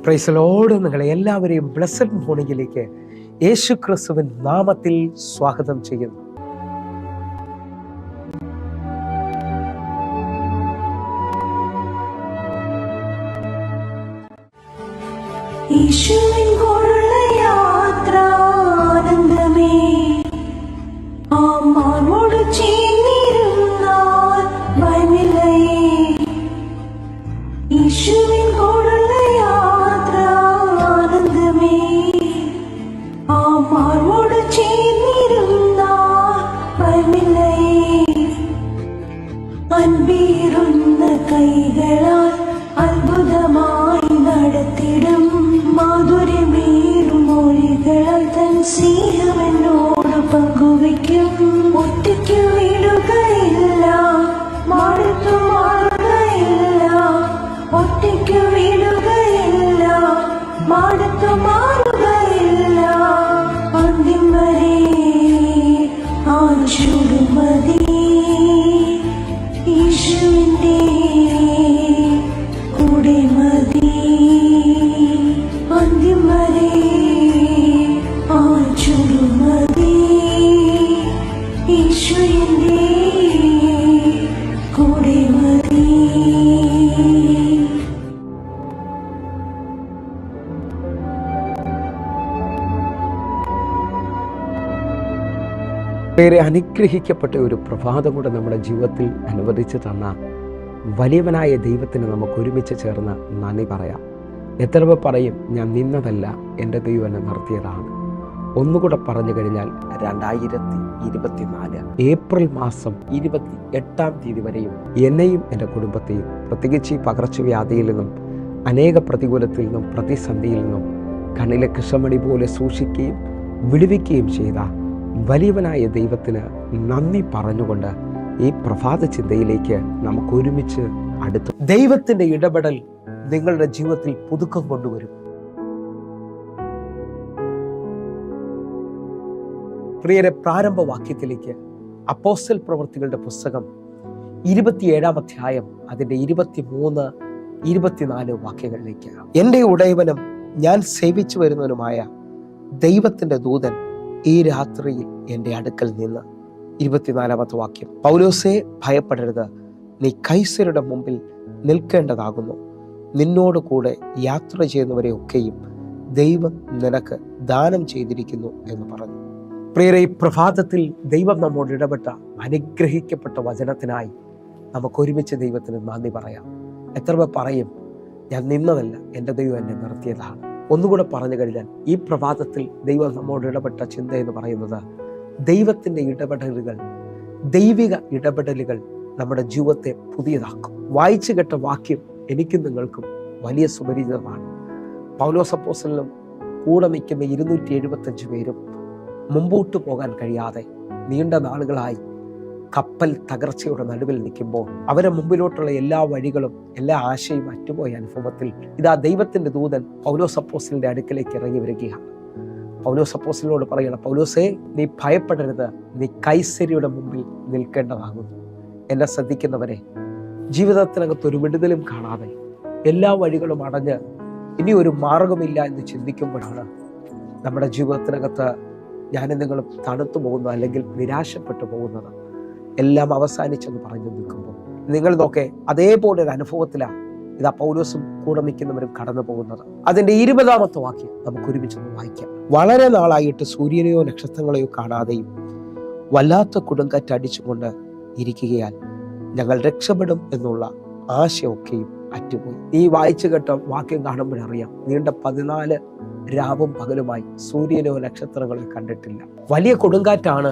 Praise Lord. നിങ്ങളെ എല്ലാവരെയും blessed മോർണിംഗിലേക്ക് യേശു ക്രിസ്തുവിൻ നാമത്തിൽ സ്വാഗതം ചെയ്യുന്നു. കൈകളാൽ അത്ഭുതമായി നടത്തിടും മാധുര്യമേറും മൊഴികളാൽ തൻ സ്നേഹമെന്നോട് പങ്കുവയ്ക്കും. ഒറ്റയ്ക്ക് വിടുകയില്ല, മടുത്തു മാറുകയില്ല. ഒറ്റയ്ക്ക് വിടുകയില്ല, മടുത്തു മാറുകയില്ല. അന്ത്യം വരെ ആശുടുമതി യേശുവിന്റെ കൂടെ മതി. അന്ത്യം വരെ ആചുടുമതി യേശുവിന്റെ കൂടെ മതി. ഏറെ അനുഗ്രഹിക്കപ്പെട്ട ഒരു പ്രഭാതം കൂടെ നമ്മുടെ ജീവിതത്തിൽ അനുവദിച്ചു തന്ന വലിയവനായ ദൈവത്തിന് നമുക്ക് ഒരുമിച്ച് ചേർന്ന് നന്ദി പറയാം. എത്ര പേർ പറയും, ഞാൻ നിന്നതല്ല, എൻ്റെ ദൈവം എന്നെ നിർത്തിയതാണ്. ഒന്നുകൂടെ പറഞ്ഞു കഴിഞ്ഞാൽ 2024 ഏപ്രിൽ മാസം 28 വരെയും എന്നെയും എൻ്റെ കുടുംബത്തെയും പ്രത്യേകിച്ച് ഈ പകർച്ചവ്യാധിയിൽ നിന്നും അനേക പ്രതികൂലത്തിൽ നിന്നും പ്രതിസന്ധിയിൽ നിന്നും കണ്ണിലെ കൃഷ്ണമണി പോലെ സൂക്ഷിക്കുകയും വിടുവിക്കുകയും ചെയ്ത വലിയവനായ ദൈവത്തിന് നന്ദി പറഞ്ഞുകൊണ്ട് ഈ പ്രഭാത ചിന്തയിലേക്ക് നമുക്ക് ഒരുമിച്ച് അടുത്തു. ദൈവത്തിൻ്റെ ഇടപെടൽ നിങ്ങളുടെ ജീവിതത്തിൽ പുതുക്കം കൊണ്ടുവരും. പ്രിയരെ, പ്രാരംഭ വാക്യത്തിലേക്ക് അപ്പോസ്തല പ്രവൃത്തികളുടെ പുസ്തകം 27 അധ്യായം അതിൻ്റെ 23, 24 വാക്യങ്ങളിലേക്ക്. എൻ്റെ ഉടയവനും ഞാൻ സേവിച്ചു വരുന്നവനുമായ ദൈവത്തിൻ്റെ ദൂതൻ ഈ രാത്രിയിൽ എൻ്റെ അടുക്കൽ നിന്ന്. 24 വാക്യം. പൗലോസേ, ഭയപ്പെടരുത്, നീ കൈസരുടെ മുമ്പിൽ നിൽക്കേണ്ടതാകുന്നു. നിന്നോട് കൂടെ യാത്ര ചെയ്യുന്നവരെ ഒക്കെയും ദൈവം നിനക്ക് ദാനം ചെയ്തിരിക്കുന്നു എന്ന് പറഞ്ഞു. പ്രിയരെ, ഈ പ്രഭാതത്തിൽ ദൈവം നമ്മോട് ഇടപെട്ട അനുഗ്രഹിക്കപ്പെട്ട വചനത്തിനായി നമുക്ക് ഒരുമിച്ച് ദൈവത്തിന് നന്ദി പറയാം. എത്ര പേർ പറയും, ഞാൻ നിന്നതല്ല, എൻ്റെ ദൈവം എന്നെ നിർത്തിയതാണ്. ഒന്നുകൂടെ പറഞ്ഞു കഴിഞ്ഞാൽ ഈ പ്രഭാതത്തിൽ ദൈവം നമ്മോട് ഇടപെട്ട ചിന്ത എന്ന് പറയുന്നത് ദൈവത്തിൻ്റെ ഇടപെടലുകൾ, ദൈവിക ഇടപെടലുകൾ നമ്മുടെ ജീവിതത്തെ പുതിയതാക്കും. വായിച്ചു കേട്ട വാക്യം എനിക്കും നിങ്ങൾക്കും വലിയ സുപരിചിതമാണ്. പൗലോസ് അപ്പോസ്തലനും കൂടെ നിൽക്കുന്ന 275 പേരും മുമ്പോട്ട് പോകാൻ കഴിയാതെ നീണ്ട നാളുകളായി കപ്പൽ തകർച്ചയുടെ നടുവിൽ നിൽക്കുമ്പോൾ അവരെ മുമ്പിലോട്ടുള്ള എല്ലാ വഴികളും എല്ലാ ആശയും അറ്റുപോയ അനുഭവത്തിൽ ഇതാ ദൈവത്തിൻ്റെ ദൂതൻ പൗലോസ് അപ്പോസ്തലന്റെ അടുക്കലേക്ക് ഇറങ്ങി വരികയാണ്. പൗലോസ് അപ്പോസ്തലനോട് പറയണം, പൗലോസേ, നീ ഭയപ്പെടരുത്, നീ കൈസരിയുടെ മുമ്പിൽ നിൽക്കേണ്ടതാകുന്നു. എന്നെ ശ്രദ്ധിക്കുന്നവരെ, ജീവിതത്തിനകത്ത് ഒരു വിടുതലും കാണാതെ എല്ലാ വഴികളും അടഞ്ഞ് ഇനി ഒരു മാർഗമില്ല എന്ന് ചിന്തിക്കുമ്പോഴാണ് നമ്മുടെ ജീവിതത്തിനകത്ത് ഞാനും നിങ്ങളും തണുത്തു പോകുന്നത് അല്ലെങ്കിൽ നിരാശപ്പെട്ടു പോകുന്നത്. എല്ലാം അവസാനിച്ചെന്ന് പറഞ്ഞു നിൽക്കുമ്പോൾ നിങ്ങൾ നോക്കേ, അതേപോലെ ഒരു അനുഭവത്തിലാണ് ഇതാ പൗലോസും കൂടെ നിൽക്കുന്നവരും കടന്നു പോകുന്നത്. അതിൻ്റെ 20 വാക്യം നമുക്ക് ഒരുമിച്ചൊന്ന് വായിക്കാം. വളരെ നാളായിട്ട് സൂര്യനെയോ നക്ഷത്രങ്ങളെയോ കാണാതെയും വല്ലാത്ത കൊടുങ്കാറ്റ് അടിച്ചുകൊണ്ട് ഇരിക്കുകയാൽ ഞങ്ങൾ രക്ഷപ്പെടും എന്നുള്ള ആശയൊക്കെയും അറ്റുപോയി. ഈ വായിച്ചു കേട്ട വാക്യം കാണുമ്പോഴറിയാം, നീണ്ട 14 രാവും പകലുമായി സൂര്യനോ നക്ഷത്രങ്ങളോ കണ്ടിട്ടില്ല. വലിയ കൊടുങ്കാറ്റാണ്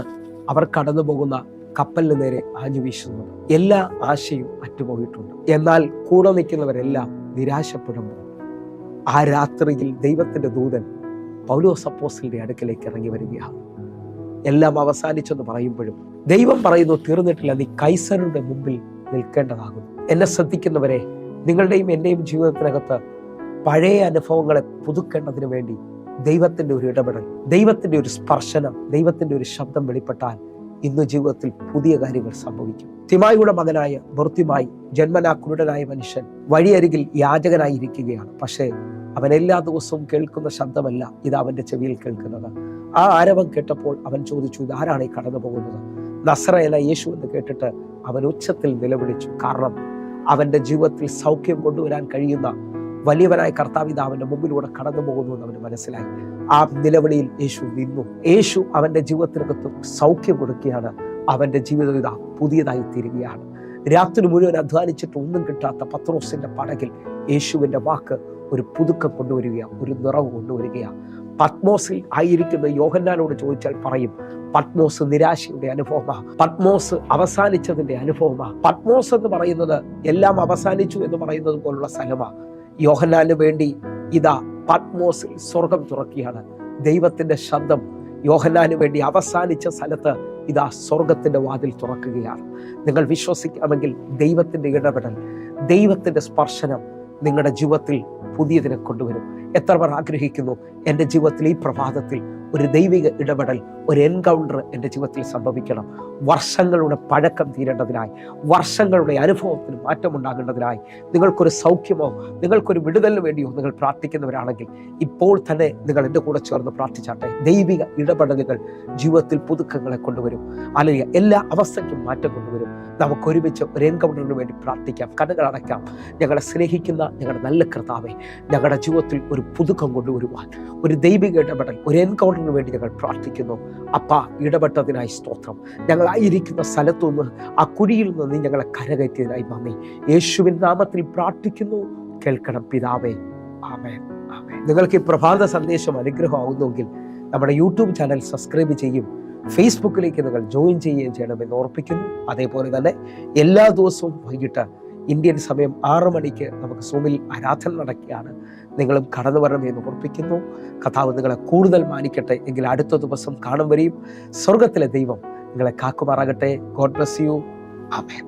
അവർ കടന്നു പോകുന്ന കപ്പലിന് നേരെ ആഞ്ഞു വീശുന്നത്. എല്ലാ ആശയും അറ്റുപോയിട്ടുണ്ട്. എന്നാൽ കൂടെ നിൽക്കുന്നവരെല്ലാം നിരാശപ്പെടുമ്പോൾ ആ രാത്രിയിൽ ദൈവത്തിൻ്റെ ദൂതൻ പൗലോസ് അപ്പോസ്തലന്റെ അടുക്കലേക്ക് ഇറങ്ങി വരികയാണ്. എല്ലാം അവസാനിച്ചെന്ന് പറയുമ്പോഴും ദൈവം പറയുന്നു, തീർന്നിട്ടില്ല, നീ കൈസരുടെ മുമ്പിൽ നിൽക്കേണ്ടതാകുന്നു. എന്നെ ശ്രദ്ധിക്കുന്നവരെ, നിങ്ങളുടെയും എൻ്റെയും ജീവിതത്തിനകത്ത് പഴയ അനുഭവങ്ങളെ പുതുക്കേണ്ടതിന് വേണ്ടി ദൈവത്തിൻ്റെ ഒരു ഇടപെടൽ, ദൈവത്തിൻ്റെ ഒരു സ്പർശനം, ദൈവത്തിൻ്റെ ഒരു ശബ്ദം വെളിപ്പെട്ടാൽ ഇന്ന് ജീവിതത്തിൽ പുതിയ കാര്യങ്ങൾ സംഭവിക്കും. തിമായിയുടെ മകനായ ബർത്തിമായി ജന്മനാ കുരുടനായ മനുഷ്യൻ വഴിയരികിൽ യാചകനായിരിക്കുകയാണ്. പക്ഷേ അവൻ എല്ലാ ദിവസവും കേൾക്കുന്ന ശബ്ദമല്ല ഇത് അവൻ്റെ ചെവിയിൽ കേൾക്കുന്നത്. ആ ആരവം കേട്ടപ്പോൾ അവൻ ചോദിച്ചു, ഇതാരാണ് ഈ കടന്നു പോകുന്നത്? നസറയനായ യേശു എന്ന് കേട്ടിട്ട് അവൻ ഉച്ചത്തിൽ നിലവിളിച്ചു. കാരണം അവൻ്റെ ജീവിതത്തിൽ സൗഖ്യം കൊണ്ടുവരാൻ കഴിയുന്ന വലിയവനായ കർത്താവ് ഇതാ അവൻ്റെ മുമ്പിലൂടെ കടന്നു പോകുന്നു എന്ന് അവന് മനസ്സിലായി. ആ നിലവിളിയിൽ യേശു നിന്നു. യേശു അവൻ്റെ ജീവിതത്തിനകത്ത് സൗഖ്യം കൊടുക്കുകയാണ്. അവൻ്റെ ജീവിതം ഇതാ പുതിയതായി തീരുകയാണ്. രാത്രി മുഴുവൻ അധ്വാനിച്ചിട്ട് ഒന്നും കിട്ടാത്ത പത്രോസിന്റെ പടകിൽ യേശുവിൻ്റെ വാക്ക് ഒരു പുതുക്കം കൊണ്ടുവരികയാണ്, ഒരു നിറവ് കൊണ്ടുവരികയാണ്. പത്മോസിൽ ആയിരിക്കുന്ന യോഹന്നാനോട് ചോദിച്ചാൽ പറയും, പത്മോസ് നിരാശയുടെ അനുഭവമാണ്, പത്മോസ് അവസാനിച്ചതിന്റെ അനുഭവമാണ്. പത്മോസ് എന്ന് പറയുന്നത് എല്ലാം അവസാനിച്ചു എന്ന് പറയുന്നത് പോലുള്ള സ്ഥലമാണ്. യോഹന്നാന് വേണ്ടി ഇതാ പത്മോസിൽ സ്വർഗം തുറക്കുകയാണ്. ദൈവത്തിന്റെ ശബ്ദം യോഹന്നാന് വേണ്ടി അവസാനിച്ച സ്ഥലത്ത് ഇതാ സ്വർഗത്തിന്റെ വാതിൽ തുറക്കുകയാണ്. നിങ്ങൾ വിശ്വസിക്കാമെങ്കിൽ ദൈവത്തിന്റെ ഇടപെടൽ, ദൈവത്തിന്റെ സ്പർശനം നിങ്ങളുടെ ജീവിതത്തിൽ പുതിയതിനെ കൊണ്ടുവരും. എത്ര പേർ ആഗ്രഹിക്കുന്നു എൻ്റെ ജീവിതത്തിൽ ഈ പ്രഭാതത്തിൽ ഒരു ദൈവിക ഇടപെടൽ, ഒരു എൻകൗണ്ടർ എൻ്റെ ജീവിതത്തിൽ സംഭവിക്കണം? വർഷങ്ങളുടെ പഴക്കം തീരേണ്ടതിനായി, വർഷങ്ങളുടെ അനുഭവത്തിന് മാറ്റമുണ്ടാകേണ്ടതിനായി, നിങ്ങൾക്കൊരു സൗഖ്യമോ നിങ്ങൾക്കൊരു വിടുതലിന് വേണ്ടിയോ നിങ്ങൾ പ്രാർത്ഥിക്കുന്നവരാണെങ്കിൽ ഇപ്പോൾ തന്നെ നിങ്ങൾ എൻ്റെ കൂടെ ചേർന്ന് പ്രാർത്ഥിച്ചാട്ടെ. ദൈവിക ഇടപെടലുകൾ ജീവിതത്തിൽ പുതുക്കങ്ങളെ കൊണ്ടുവരും. അല്ലെങ്കിൽ എല്ലാ അവസ്ഥയ്ക്കും മാറ്റം കൊണ്ടുവരും. നമുക്കൊരുമിച്ച് ഒരു എൻകൗണ്ടറിന് വേണ്ടി പ്രാർത്ഥിക്കാം. കണ്ണുകളടയ്ക്കാം. ഞങ്ങളെ സ്നേഹിക്കുന്ന ഞങ്ങളുടെ നല്ല കർത്താവേ, ഞങ്ങളുടെ ജീവിതത്തിൽ ഒരു പുതുക്കം കൊണ്ടുവരുവാൻ, ഒരു ദൈവിക ഇടപെടൽ, ഒരു എൻകൗണ്ടറിന് വേണ്ടി ഞങ്ങൾ പ്രാർത്ഥിക്കുന്നു. അപ്പാ, ഇടപെട്ടതിനായി സ്തോത്രം. ഞങ്ങളായിരിക്കുന്ന സ്ഥലത്തുനിന്ന്, ആ കുഴിയിൽ നിന്ന് നീ ഞങ്ങളെ കരകയറ്റിയതിനായി നന്ദി. യേശുവിൻ നാമത്തിൽ പ്രാർത്ഥിക്കുന്നു. കേൾക്കണം പിതാവേ. ആമേൻ, ആമേൻ. നിങ്ങൾക്ക് ഈ പ്രഭാത സന്ദേശം അനുഗ്രഹമാകുന്നുവെങ്കിൽ നമ്മുടെ യൂട്യൂബ് ചാനൽ സബ്സ്ക്രൈബ് ചെയ്യും, ഫേസ്ബുക്കിലേക്ക് നിങ്ങൾ ജോയിൻ ചെയ്യുകയും ചെയ്യണമെന്ന് ഓർപ്പിക്കുന്നു. അതേപോലെ തന്നെ എല്ലാ ദിവസവും വൈകിട്ട് ഇന്ത്യൻ സമയം 6 മണിക്ക് നമുക്ക് സൂമിൽ ആരാധന നടക്കുകയാണ്. നിങ്ങളും കടന്നു വരണമെന്ന് ഓർപ്പിക്കുന്നു. കർത്താവ് നിങ്ങളെ കൂടുതൽ മാനിക്കട്ടെ. എങ്കിൽ അടുത്ത ദിവസം കാണും വരെയും സ്വർഗത്തിലെ ദൈവം നിങ്ങളെ കാക്കുമാറാകട്ടെ. God bless you. ആമേൻ.